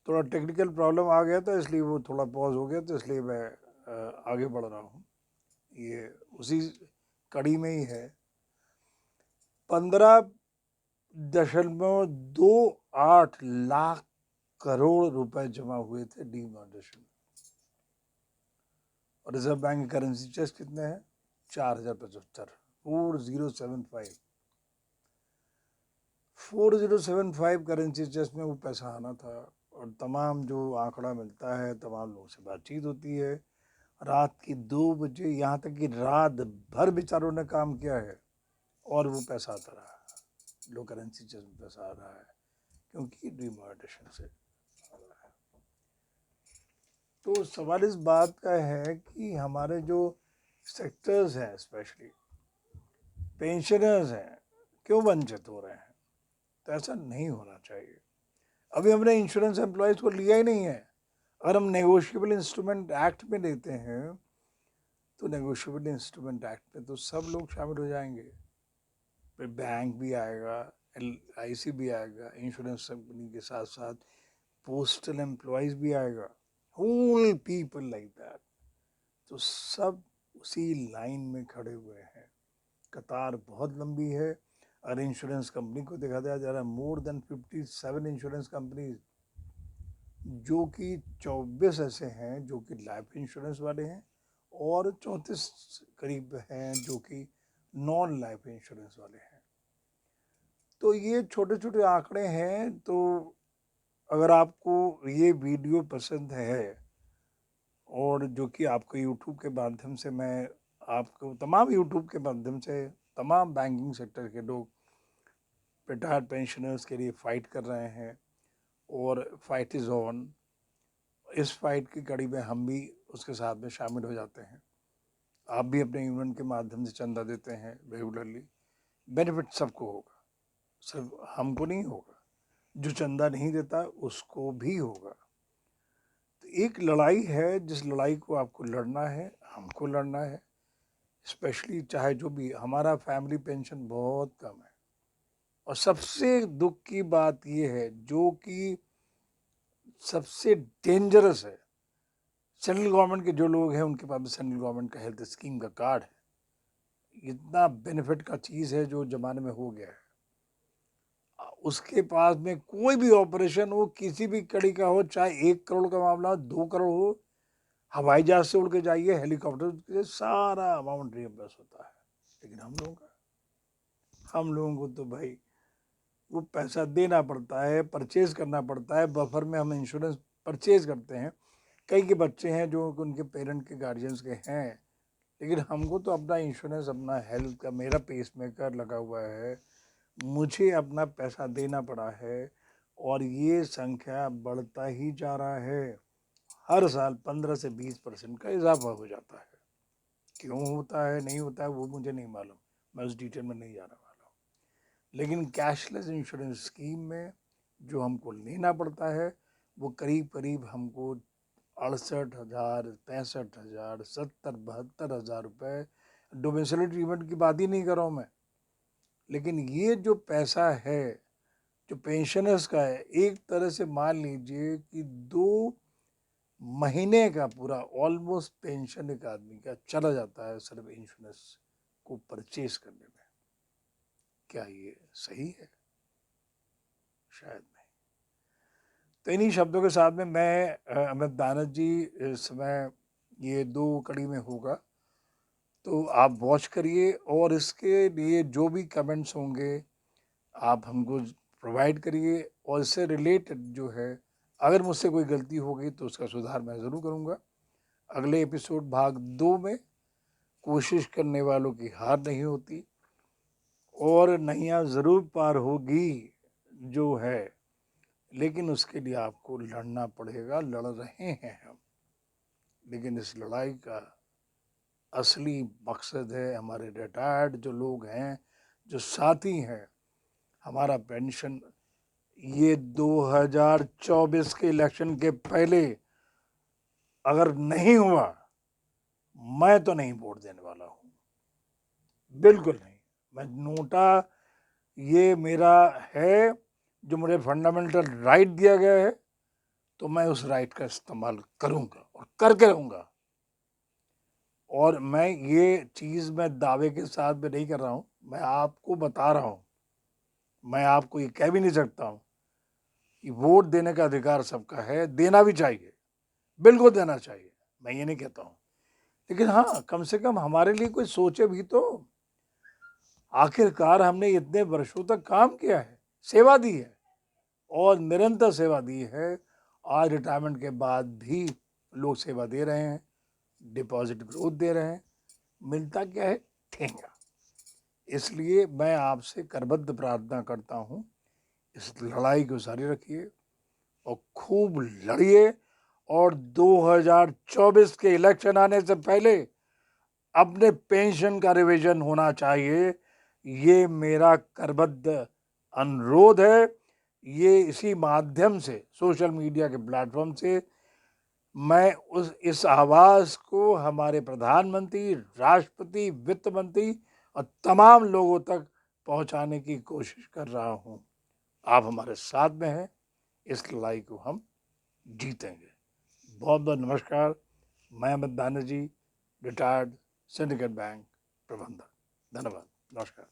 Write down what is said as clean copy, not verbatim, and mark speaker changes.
Speaker 1: थोड़ा technical problem आ गया था, इसलिए वो थोड़ा पॉज हो गया, तो इसलिए मैं आगे बढ़ रहा हूँ। ये उसी कड़ी में ही है। 15.28 करोड़ रुपए जमा हुए थे डीमोनेटाइजेशन में। और रिजर्व बैंक के करेंसी चेस्ट कितने हैं? 4075, 4075 करेंसी चेस्ट में वो पैसा आना था। और तमाम जो आंकड़ा मिलता है, तमाम लोगों से बातचीत होती है, रात की 2 बजे, यहाँ तक कि रात भर बेचारों ने काम किया है और वो पैसा आता रहा है, लो करेंसी चेस्ट में पैसा आ रहा है, क्योंकि डिमोनेटाइजेशन से। तो सवाल इस बात का है कि हमारे जो सेक्टर्स हैं, स्पेशली पेंशनर्स हैं, क्यों वंचित हो रहे हैं? तो ऐसा नहीं होना चाहिए। अभी हमने इंश्योरेंस एम्प्लॉयज़ को लिया ही नहीं है। अगर हम नेगोशिएबल इंस्ट्रूमेंट एक्ट में लेते हैं, तो नेगोशिएबल इंस्ट्रूमेंट एक्ट में तो सब लोग शामिल हो जाएंगे। फिर बैंक भी आएगा, LIC भी आएगा, इंश्योरेंस कंपनी के साथ साथ पोस्टल एम्प्लॉयज़ भी आएगा, होल पीपल लाइक दैट। तो सब उसी लाइन में खड़े हुए हैं। कतार बहुत लंबी है। अगर इंश्योरेंस कंपनी को देखा जाए, जा रहा है मोर देन 57 इंश्योरेंस कंपनीज, जो कि 24 ऐसे हैं जो कि लाइफ इंश्योरेंस वाले हैं, और 34 करीब हैं जो कि नॉन लाइफ इंश्योरेंस वाले हैं। तो ये छोटे छोटे आंकड़े हैं। तो अगर आपको ये वीडियो पसंद है, और जो कि आपको यूट्यूब के माध्यम से, मैं आपको तमाम यूट्यूब के माध्यम से तमाम बैंकिंग सेक्टर के लोग रिटायर्ड पेंशनर्स के लिए फ़ाइट कर रहे हैं, और फाइट इज़ ऑन। इस फाइट की कड़ी में हम भी उसके साथ में शामिल हो जाते हैं। आप भी अपने यूनियन के माध्यम से चंदा देते हैं रेगुलरली, बेनिफिट सबको होगा, सिर्फ हमको नहीं होगा। जो चंदा नहीं देता उसको भी होगा। तो एक लड़ाई है, जिस लड़ाई को आपको लड़ना है, हमको लड़ना है। स्पेशली चाहे जो भी, हमारा फैमिली पेंशन बहुत कम है। और सबसे दुख की बात ये है, जो कि सबसे डेंजरस है, सेंट्रल गवर्नमेंट के जो लोग हैं उनके पास सेंट्रल गवर्नमेंट का हेल्थ स्कीम का कार्ड है। इतना बेनिफिट का चीज़ है जो ज़माने में हो गया है। उसके पास में कोई भी ऑपरेशन हो, किसी भी कड़ी का हो, चाहे 1 करोड़ का मामला हो, 2 करोड़ हो, हवाई जहाज से उड़ के जाइए, हेलीकॉप्टर से, सारा अमाउंट रियम्बर्स होता है। लेकिन हम लोगों को तो भाई वो पैसा देना पड़ता है, परचेज करना पड़ता है। बफर में हम इंश्योरेंस परचेज करते हैं। कई के बच्चे हैं जो उनके पेरेंट के गार्जियंस के हैं, लेकिन हमको तो अपना इंश्योरेंस, अपना हेल्थ का, मेरा पेसमेकर लगा हुआ है, मुझे अपना पैसा देना पड़ा है, और ये संख्या बढ़ता ही जा रहा है। हर साल 15 से 20% का इजाफा हो जाता है। क्यों होता है, नहीं होता है, वो मुझे नहीं मालूम, मैं उस डिटेल में नहीं जाने वाला हूँ। लेकिन कैशलेस इंश्योरेंस स्कीम में जो हमको लेना पड़ता है, वो करीब करीब हमको 68,000, 65,000, 70-72 हज़ार रुपये, डोमिसाइल ट्रीटमेंट की बात ही नहीं कर रहा हूँ मैं। लेकिन ये जो पैसा है जो पेंशनर्स का है, एक तरह से मान लीजिए कि 2 महीने का पूरा ऑलमोस्ट पेंशन एक आदमी का चला जाता है सिर्फ इंश्योरेंस को परचेज करने में। क्या ये सही है? शायद नहीं। तो इन्हीं शब्दों के साथ में मैं अमित बैनर्जी इस समय ये 2 कड़ी में होगा, तो आप वॉच करिए, और इसके लिए जो भी कमेंट्स होंगे आप हमको प्रोवाइड करिए, और इससे रिलेटेड जो है, अगर मुझसे कोई गलती हो गई तो उसका सुधार मैं ज़रूर करूँगा। अगले एपिसोड भाग 2 में, कोशिश करने वालों की हार नहीं होती, और नैया ज़रूर पार होगी जो है, लेकिन उसके लिए आपको लड़ना पड़ेगा। लड़ रहे हैं हम, लेकिन इस लड़ाई का असली मकसद है हमारे रिटायर्ड जो लोग हैं, जो साथी हैं, हमारा पेंशन ये 2024 के इलेक्शन के पहले अगर नहीं हुआ, मैं तो नहीं वोट देने वाला हूँ, बिल्कुल नहीं। मैं नोटा, ये मेरा है जो मुझे फंडामेंटल राइट दिया गया है, तो मैं उस राइट का इस्तेमाल करूँगा और करके रहूँगा। और मैं ये चीज़ मैं दावे के साथ में नहीं कर रहा हूँ, मैं आपको बता रहा हूँ। मैं आपको ये कह भी नहीं सकता हूँ कि वोट देने का अधिकार सबका है, देना भी चाहिए, बिल्कुल देना चाहिए, मैं ये नहीं कहता हूँ। लेकिन हाँ, कम से कम हमारे लिए कोई सोचे भी तो। आखिरकार हमने इतने वर्षों तक काम किया है, सेवा दी है और निरंतर सेवा दी है। आज रिटायरमेंट के बाद भी लोग सेवा दे रहे हैं, डिपॉजिट ग्रोथ दे रहे हैं, मिलता क्या है? ठेंगा। इसलिए मैं आपसे करबद्ध प्रार्थना करता हूँ, इस लड़ाई को जारी रखिए और खूब लड़िए और 2024 के इलेक्शन आने से पहले अपने पेंशन का रिवीजन होना चाहिए। ये मेरा करबद्ध अनुरोध है। ये इसी माध्यम से, सोशल मीडिया के प्लेटफॉर्म से मैं इस आवाज़ को हमारे प्रधानमंत्री, राष्ट्रपति, वित्त मंत्री और तमाम लोगों तक पहुंचाने की कोशिश कर रहा हूं। आप हमारे साथ में हैं, इस लड़ाई को हम जीतेंगे। बहुत बहुत नमस्कार। मैं Amit Banerjee, retired syndicate bank प्रबंधक। धन्यवाद। नमस्कार।